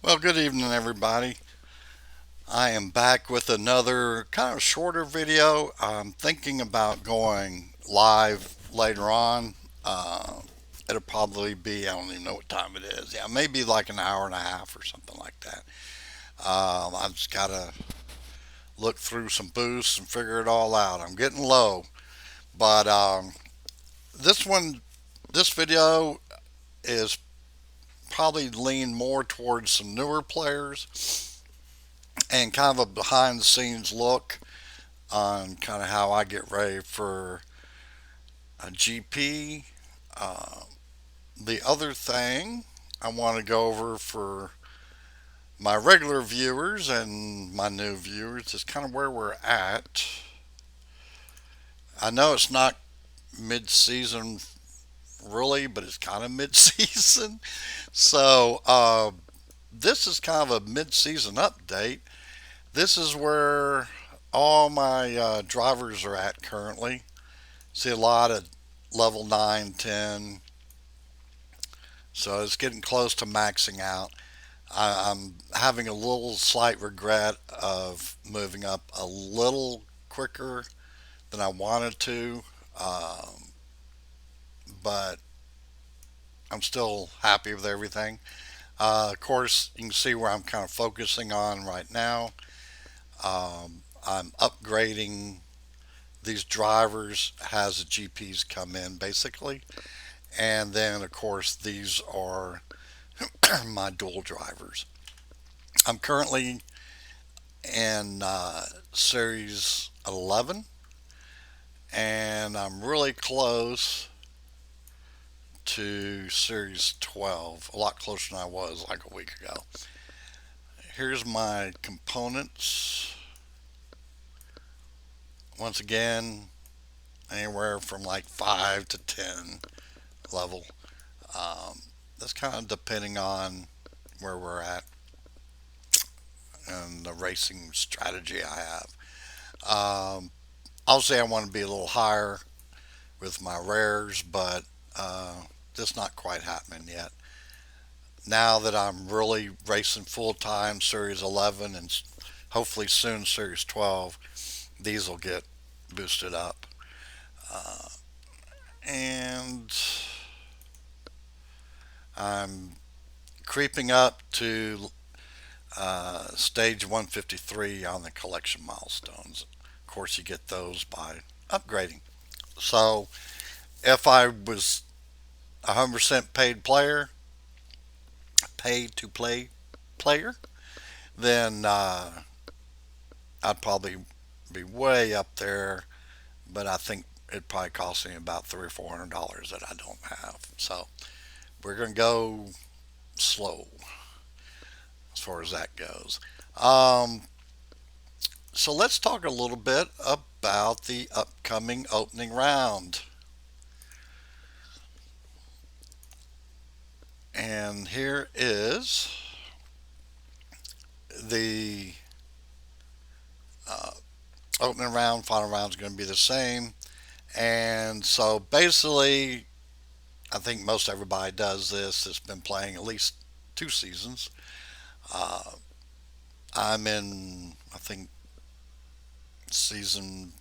Well, good evening, everybody. I am back with another kind of shorter video. I'm thinking about going live later on. Uh, it'll probably be, I don't even know what time it is. Yeah, maybe like an hour and a half or something like that. I've just got to look through some boosts and figure it all out. I'm getting low. But this one, this video is probably leaned more towards some newer players and kind of a behind the scenes look on kind of how I get ready for a GP. Uh, the other thing I want to go over for my regular viewers and my new viewers is kind of where we're at. I know it's not mid season really, but it's kind of mid season. So, this is kind of a mid season update. This is where all my drivers are at currently. See a lot of level 9, 10. So it's getting close to maxing out. I'm having a little slight regret of moving up a little quicker than I wanted to, um, but I'm still happy with everything. Of course, you can see where I'm kind of focusing on right now. I'm upgrading these drivers as the GPs come in, basically. And then, of course, these are my dual drivers. I'm currently in Series 11, and I'm really close to Series 12, a lot closer than I was like a week ago. Here's my components. Once again, anywhere from like 5 to 10 level. Um, that's kind of depending on where we're at and the racing strategy I have. I'll say I want to be a little higher with my rares, but uh, that's not quite happening yet. Now that I'm really racing full time Series 11 and hopefully soon Series 12, these will get boosted up. Uh, and I'm creeping up to stage 153 on the collection milestones. Of course, you get those by upgrading. So if I was 100% paid player, paid to play player, then I'd probably be way up there. But I think it probably costs me about $300 or $400 that I don't have. So we're gonna go slow as far as that goes. Um, so let's talk a little bit about the upcoming opening round. And here is the uh, opening round. Final round is going to be the same. And so basically, I think most everybody does this that's been playing at least 2 seasons. Uh, I'm in, I think, season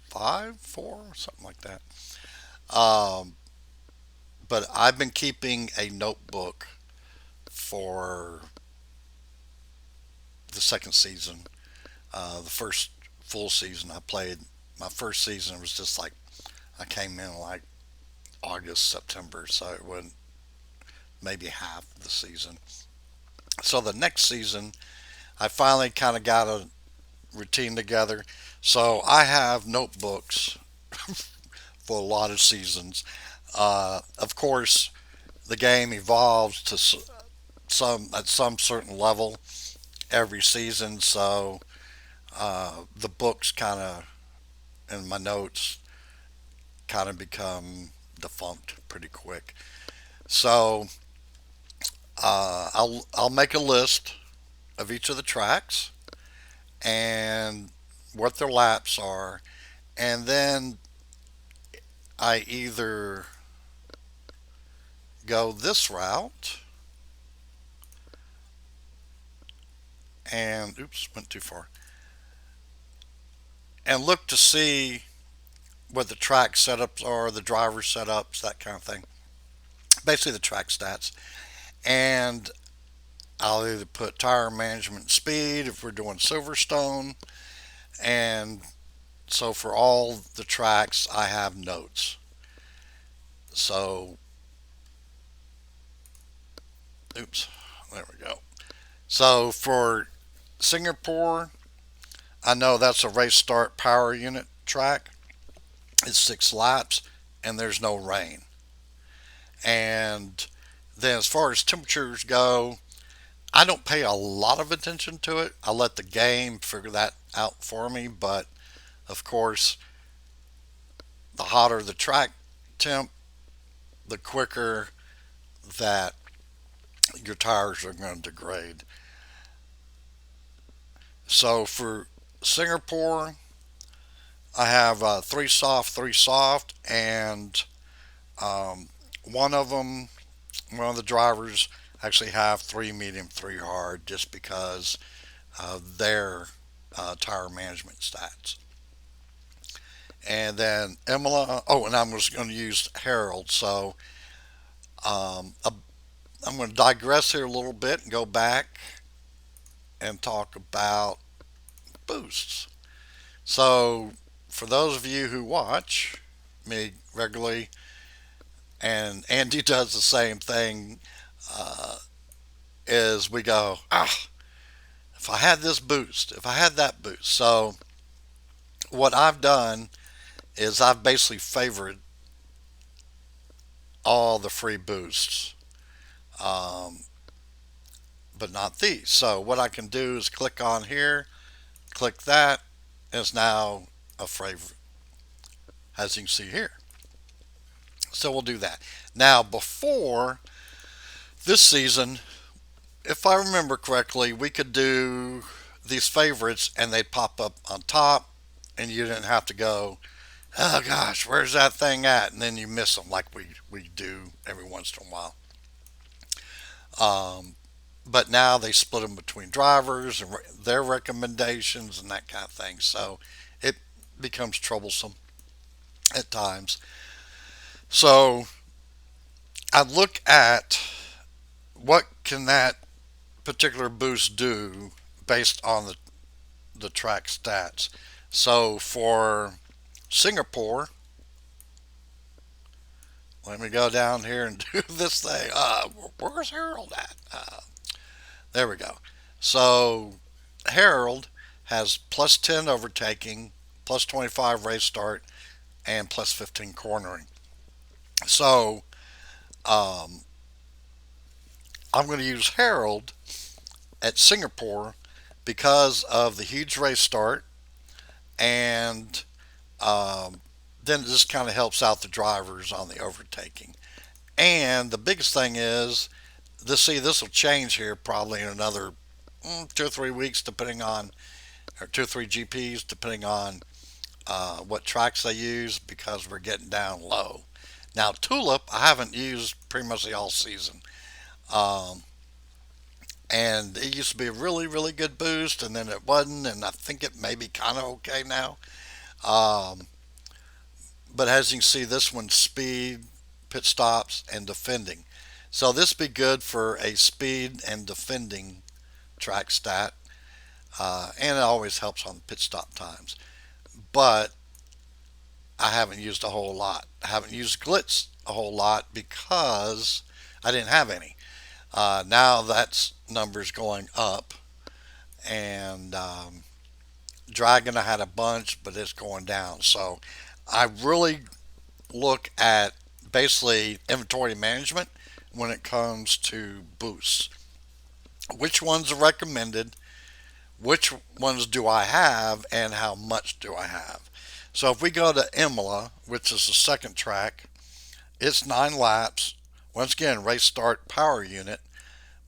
5, 4, something like that. Um, but I've been keeping a notebook for the second season. The first full season I played, my first season was just like, I came in like August, September, so it wasn't maybe half the season. So the next season, I finally kind of got a routine together. So I have notebooks for a lot of seasons. Of course, the game evolves to some at some certain level every season. So the books kind of and my notes kind of become defunct pretty quick. So I'll make a list of each of the tracks and what their laps are, and then I either go this route and oops, went too far, and look to see what the track setups are, the driver setups, that kind of thing. Basically, the track stats. And I'll either put tire management speed if we're doing Silverstone. And so for all the tracks, I have notes. So, oops, there we go. So for Singapore, I know that's a race start power unit track. It's 6 laps and there's no rain. And then as far as temperatures go, I don't pay a lot of attention to it. I let the game figure that out for me. But of course, the hotter the track temp, the quicker that your tires are going to degrade. So for Singapore, I have 3 soft, and um, one of them, one of the drivers actually have 3 medium, 3 hard, just because of their tire management stats. And then Imola. Oh, and I was going to use Harold. So I'm going to digress here a little bit and go back and talk about boosts. So for those of you who watch me regularly, and Andy does the same thing, uh, is we go, if I had this boost, if I had that boost. So what I've done is I've basically favored all the free boosts, um, but not these. So what I can do is click on here, click that, and it's now a favorite, as you can see here. So we'll do that. Now, before this season, if I remember correctly, we could do these favorites and they'd pop up on top, and you didn't have to go, oh gosh, where's that thing at? And then you miss them like we do every once in a while. Um, but now they split them between drivers and their recommendations and that kind of thing. So it becomes troublesome at times. So I look at what can that particular boost do based on the track stats. So for Singapore, let me go down here and do this thing. Where's Harold at? There we go. So Harold has plus 10 overtaking, plus 25 race start, and plus 15 cornering. So um, I'm going to use Harold at Singapore because of the huge race start, and um, then it just kind of helps out the drivers on the overtaking. And the biggest thing is this will change here probably in another 2 or 3 weeks, depending on, or 2 or 3 GPs, depending on what tracks they use, because we're getting down low. Now, Tulip, I haven't used pretty much the all season. Um, and it used to be a really, really good boost, and then it wasn't, and I think it may be kind of okay now. Um, but as you can see, this one's speed, pit stops, and defending. So this be good for a speed and defending track stat, and it always helps on pit stop times. But I haven't used a whole lot. I haven't used glitz a whole lot because I didn't have any. Now that's numbers going up, and Dragon I had a bunch, but it's going down. So I really look at basically inventory management when it comes to boosts. Which ones are recommended? Which ones do I have, and how much do I have? So if we go to Imola, which is the second track, it's 9 laps. Once again, race start power unit,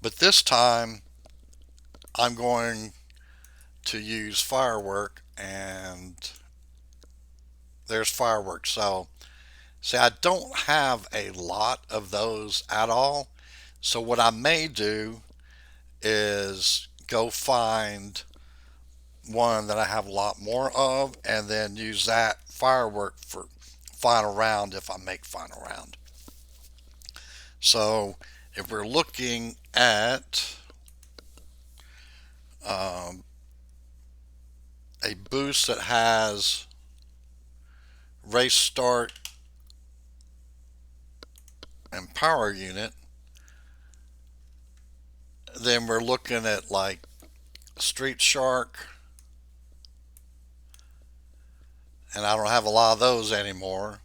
but this time I'm going to use firework, and there's fireworks. So see, I don't have a lot of those at all. So what I may do is go find one that I have a lot more of, and then use that firework for final round if I make final round. So if we're looking at um, a boost that has race start and power unit, then we're looking at like Street Shark, and I don't have a lot of those anymore.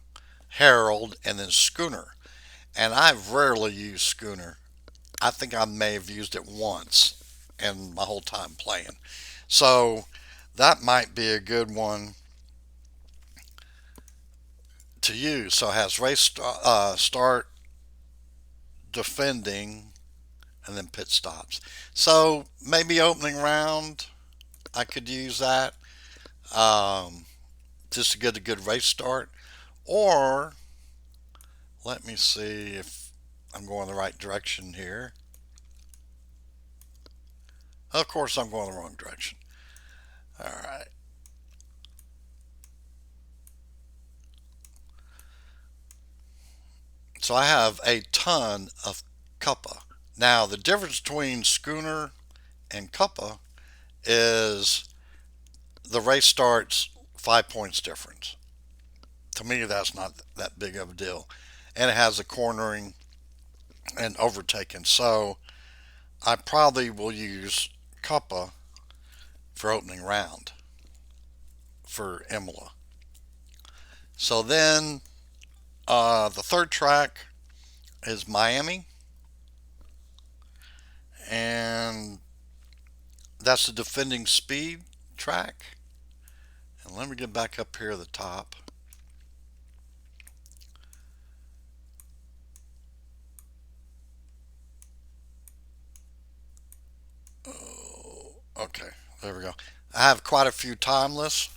Herald, and then Schooner. And I've rarely used Schooner. I think I may have used it once in my whole time playing. So that might be a good one to use. So it has race start, defending, and then pit stops. So maybe opening round, I could use that um, just to get a good race start. Or let me see if I'm going the right direction here. Of course, I'm going the wrong direction. All right. So I have a ton of cuppa. Now, the difference between schooner and cuppa is the race starts 5 points difference. To me, that's not that big of a deal. And it has a cornering and overtaking. So I probably will use cuppa for opening round for Imola. So then the third track is Miami, and that's the defending speed track. And let me get back up here at the top. Oh, okay, there we go. I have quite a few timeless,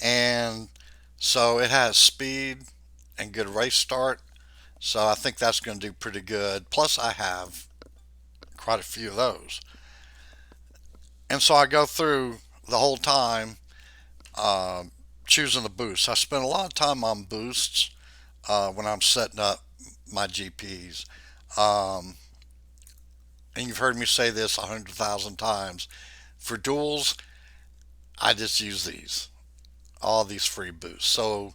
and so it has speed and good race start. So I think that's going to do pretty good. Plus, I have quite a few of those. And so I go through the whole time choosing the boosts. I spend a lot of time on boosts when I'm setting up my GPs. Um, and you've heard me say this 100,000 times. For duels, I just use these, all these free boosts. So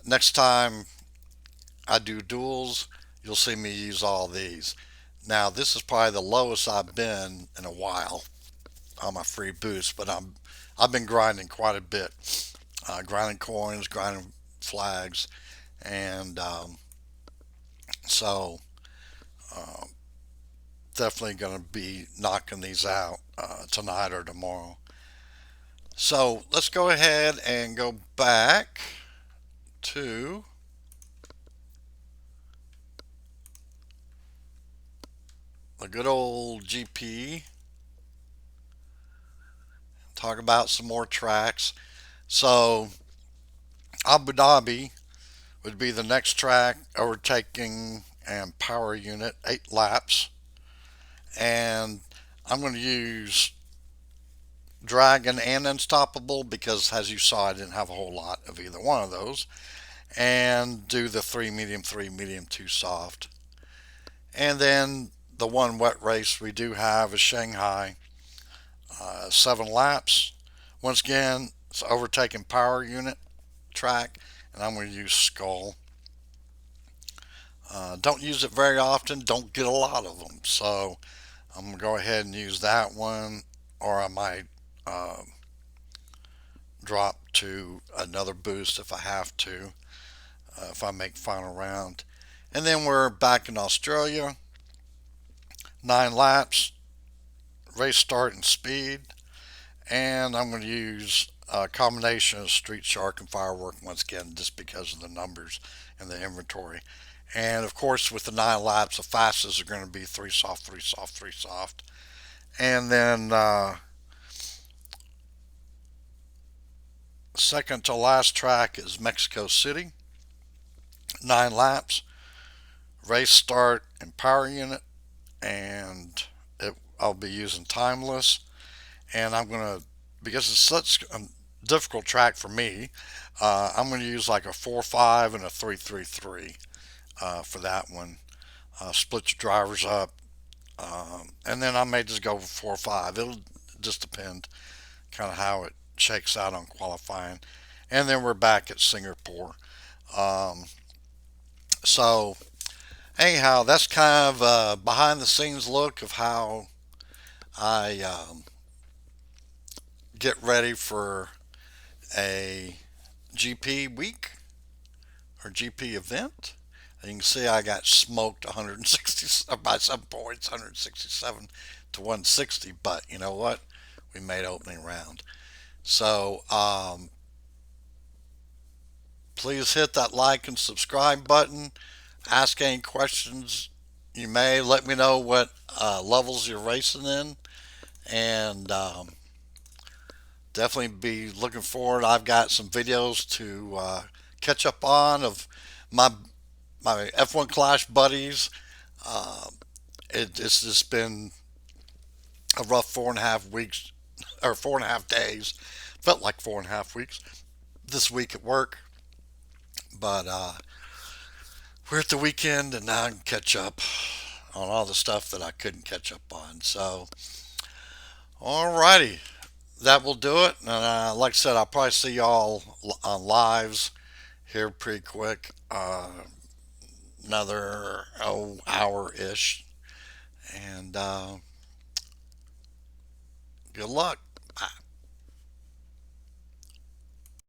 next time I do duels, you'll see me use all these. Now, this is probably the lowest I've been in a while on my free boost, but I've been grinding quite a bit, grinding coins, grinding flags, and so um, definitely going to be knocking these out tonight or tomorrow. So let's go ahead and go back to the good old GP. Talk about some more tracks. So Abu Dhabi would be the next track, overtaking and power unit, 8 laps. And I'm going to use Dragon and Unstoppable because, as you saw, I didn't have a whole lot of either one of those. And do the 3 medium, 2 soft. And then the one wet race we do have is Shanghai, 7 laps. Once again, it's overtaking power unit track, and I'm going to use Skull. Don't use it very often, don't get a lot of them. So I'm going to go ahead and use that one, or I might uh, drop to another boost if I have to, if I make final round. And then we're back in Australia, 9 laps, race start and speed. And I'm going to use a combination of Street Shark and Firework once again, just because of the numbers and the inventory. And of course, with the 9 laps, the fastest are going to be 3 soft, 3 soft, 3 soft. And then second to last track is Mexico City, 9 laps, race start and power unit, and I'll be using timeless, and I'm gonna, because it's such a difficult track for me. I'm gonna use like a 4-5 and a 3-3-3 for that one. Split your drivers up, and then I may just go 4-5. It'll just depend kind of how it shakes out on qualifying. And then we're back at Singapore. Um, so anyhow, that's kind of a behind the scenes look of how I get ready for a GP week or GP event. And you can see I got smoked 160 by some points, 167 to 160. But you know what? We made opening round. So please hit that like and subscribe button. Ask any questions you may. Let me know what levels you're racing in, and definitely be looking forward. I've got some videos to catch up on of my F1 Clash buddies. Uh, it's just been a rough 4.5 weeks or 4.5 days. Felt like 4.5 weeks this week at work, but we're at the weekend and now I can catch up on all the stuff that I couldn't catch up on. So, alrighty, that will do it. And like I said, I'll probably see y'all on lives here pretty quick. Another hour ish. And good luck. Bye.